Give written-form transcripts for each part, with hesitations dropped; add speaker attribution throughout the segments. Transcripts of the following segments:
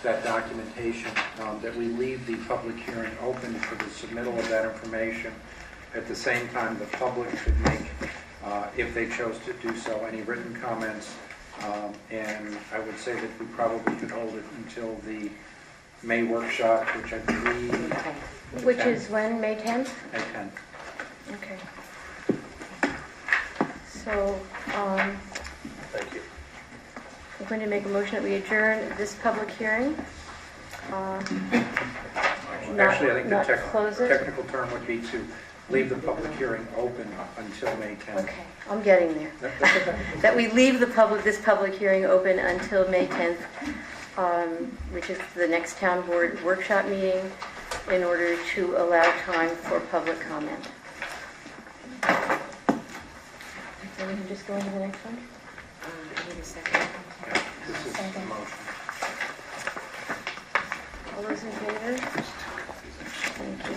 Speaker 1: that documentation, that we leave the public hearing open for the submittal of that information. At the same time, the public could make, if they chose to do so, any written comments. And I would say that we probably could hold it until the May workshop, which I believe...
Speaker 2: Which is when, May 10th?
Speaker 1: May 10th.
Speaker 2: Okay. So,
Speaker 1: Thank you.
Speaker 2: I'm going to make a motion that we adjourn this public hearing.
Speaker 1: Actually, I think the
Speaker 2: close it.
Speaker 1: technical term would be to leave the public hearing open until May 10th.
Speaker 2: Okay, I'm getting there. That we leave this public hearing open until May 10th, which is the next town board workshop meeting, in order to allow time for public comment. So we can just go into the next one?
Speaker 3: I need a second.
Speaker 1: This is the motion.
Speaker 2: All those in favor? Thank you.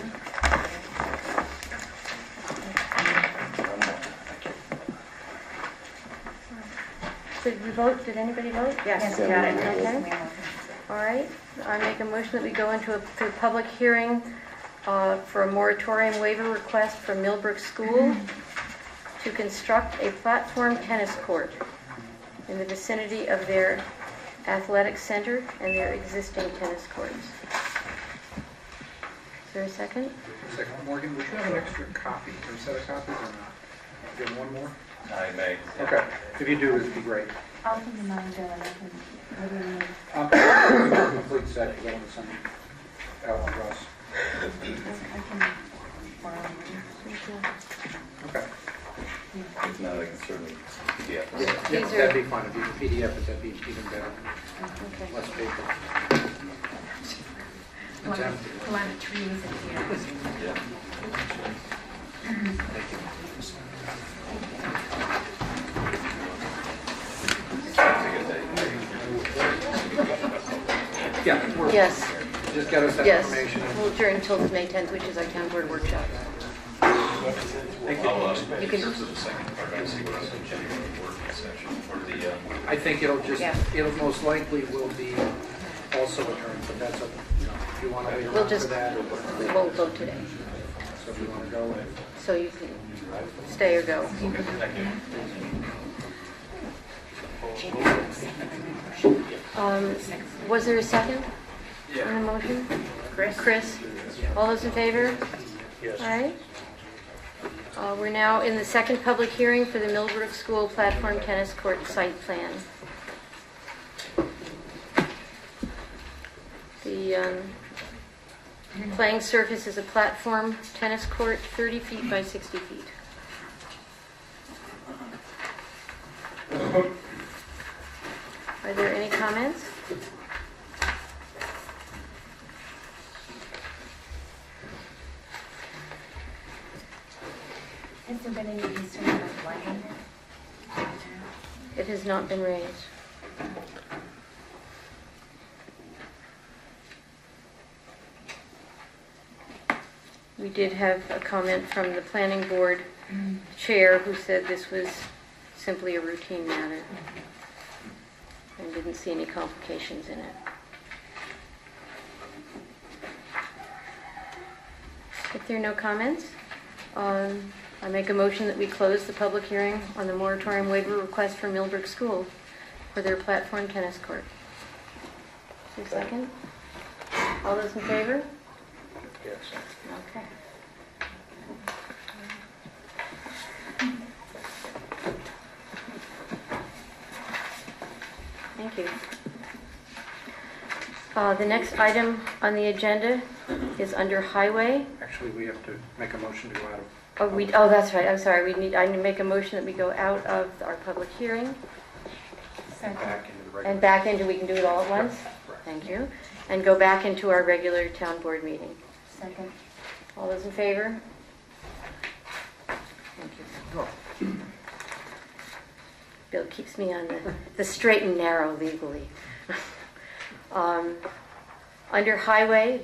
Speaker 2: Did we vote? Did anybody vote?
Speaker 3: Yes,
Speaker 2: we
Speaker 3: got it.
Speaker 2: Okay. All right. I make a motion that we go into a public hearing for a moratorium waiver request for Millbrook School to construct a platform tennis court in the vicinity of their athletic center and their existing tennis courts. Is there a second?
Speaker 1: Second, Morgan, would you have an extra copy or set of copies or not? Do you have one more?
Speaker 4: I may.
Speaker 1: Okay. If you do, it'd be great.
Speaker 3: I'll give you mine, Dylan. What do you need?
Speaker 1: A complete set, because I want to send it out to Russ.
Speaker 3: I can borrow mine.
Speaker 1: Okay.
Speaker 4: If not, I can certainly PDF.
Speaker 1: Yeah,
Speaker 2: These are-
Speaker 1: that'd be fine. If you could PDF it, that'd be even better.
Speaker 2: Okay.
Speaker 1: Less paper. It's empty.
Speaker 3: A lot of trees in here.
Speaker 4: Yeah.
Speaker 1: Yeah, we're,
Speaker 2: Yes,
Speaker 1: just get us that
Speaker 2: yes.
Speaker 1: information.
Speaker 2: We'll adjourn until May 10th, which is our town board workshop.
Speaker 1: Thank you.
Speaker 2: You can-
Speaker 4: In terms of the second part, I see what else can generate the working session or the,
Speaker 1: I think it'll just,
Speaker 2: Yeah.
Speaker 1: it'll most likely will be also adjourned, but that's up, if you want to wait
Speaker 2: We'll
Speaker 1: around for
Speaker 2: just,
Speaker 1: that.
Speaker 2: we won't vote today,
Speaker 1: So if you want to go with.
Speaker 2: so you can stay or go.
Speaker 4: thank you.
Speaker 2: Was there a second on the motion? Chris? All those in favor?
Speaker 1: Yes.
Speaker 2: All right. We're now in the second public hearing for the Millbrook School Platform Tennis Court Site Plan. The playing surface is a platform tennis court, 30 feet by 60 feet. Are there any comments?
Speaker 3: Has there been any concern about flooding it?
Speaker 2: It has not been raised. We did have a comment from the planning board chair who said this was simply a routine matter and didn't see any complications in it. If there are no comments, I make a motion that we close the public hearing on the moratorium waiver request for Millbrook School for their platform tennis court. Is there a second? All those in favor?
Speaker 1: Yes.
Speaker 2: Okay. Thank you. The next item on the agenda is under highway.
Speaker 1: Actually, we have to make a motion to go out of.
Speaker 2: That's right, I'm sorry, I need to make a motion that we go out of our public hearing
Speaker 1: Back into the regular.
Speaker 2: and back into, we can do it all at once?
Speaker 1: Correct.
Speaker 2: Thank you. And go back into our regular town board meeting.
Speaker 3: Second.
Speaker 2: All those in favor? Thank you. Bill keeps me on the straight and narrow legally. Under highway,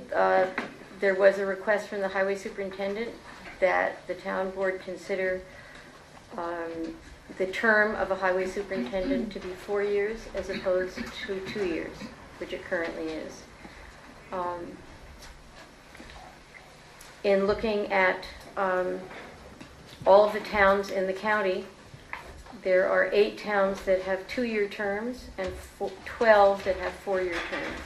Speaker 2: there was a request from the highway superintendent that the town board consider the term of a highway superintendent to be 4 years as opposed to 2 years. which it currently is. In looking at all of the towns in the county, there are 8 towns that have 2-year terms and 12 that have 4-year terms.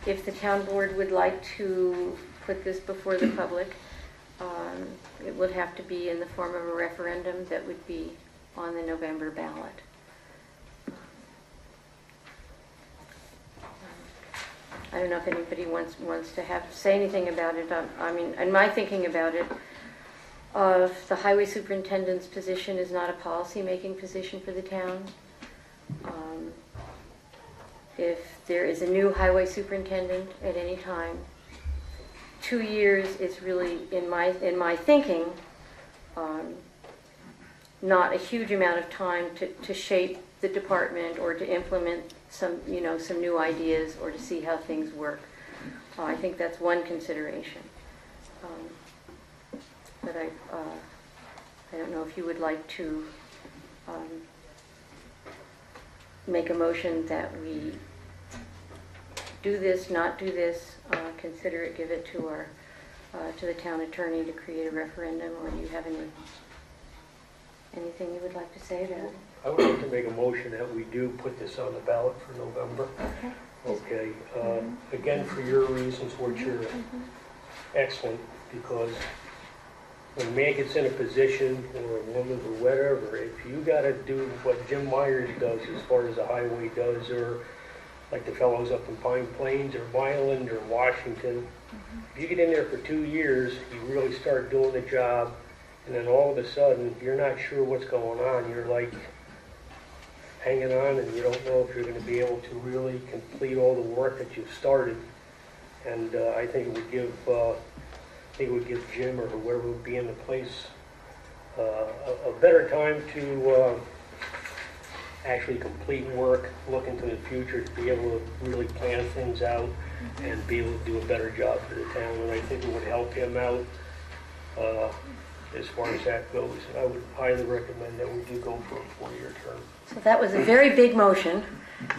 Speaker 2: If the town board would like to put this before the public, it would have to be in the form of a referendum that would be on the November ballot. I don't know if anybody wants to say anything about it. I mean, and my thinking about it, the highway superintendent's position is not a policy-making position for the town. If there is a new highway superintendent at any time, 2 years is really, in my thinking, not a huge amount of time to shape the department or to implement some new ideas or to see how things work. I think that's one consideration. But I don't know if you would like to make a motion that we do this, not do this, consider it, give it to our to the town attorney to create a referendum, or do you have anything you would like to say about it?
Speaker 5: I would like to make a motion that we do put this on the ballot for November. Okay. Again, for your reasons, which are excellent, because when a man gets in a position, or a woman, or whatever, if you got to do what Jim Myers does as far as the highway does, or like the fellows up in Pine Plains, or Milan, or Washington, if you get in there for 2 years, you really start doing the job, and then all of a sudden, you're not sure what's going on. You're like hanging on, and you don't know if you're going to be able to really complete all the work that you've started. And I think it would give Jim or whoever would be in the place a better time to actually complete work, look into the future, to be able to really plan things out and be able to do a better job for the town. And I think it would help him out as far as that goes. And I would highly recommend that we do go for a 4-year term.
Speaker 2: So that was a very big motion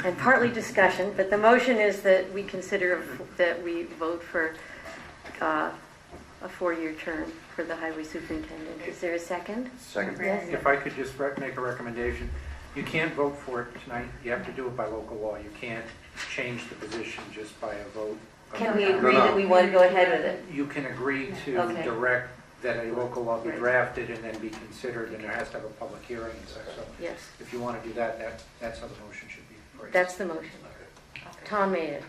Speaker 2: and partly discussion, but the motion is that we consider that we vote for a 4-year term for the highway superintendent. Is there a second?
Speaker 1: Second.
Speaker 2: Yes.
Speaker 1: If I could just make a recommendation, you can't vote for it tonight. You have to do it by local law. You can't change the position just by a vote.
Speaker 2: Can we agree that we want to go ahead with it?
Speaker 1: You can agree to
Speaker 2: Okay.
Speaker 1: direct that a local law be
Speaker 2: Right.
Speaker 1: drafted and then be considered, and there has to have a public hearing and such. So
Speaker 2: Yes,
Speaker 1: if you want to do that, that's how the motion should be phrased.
Speaker 2: that's the motion. Tom made it.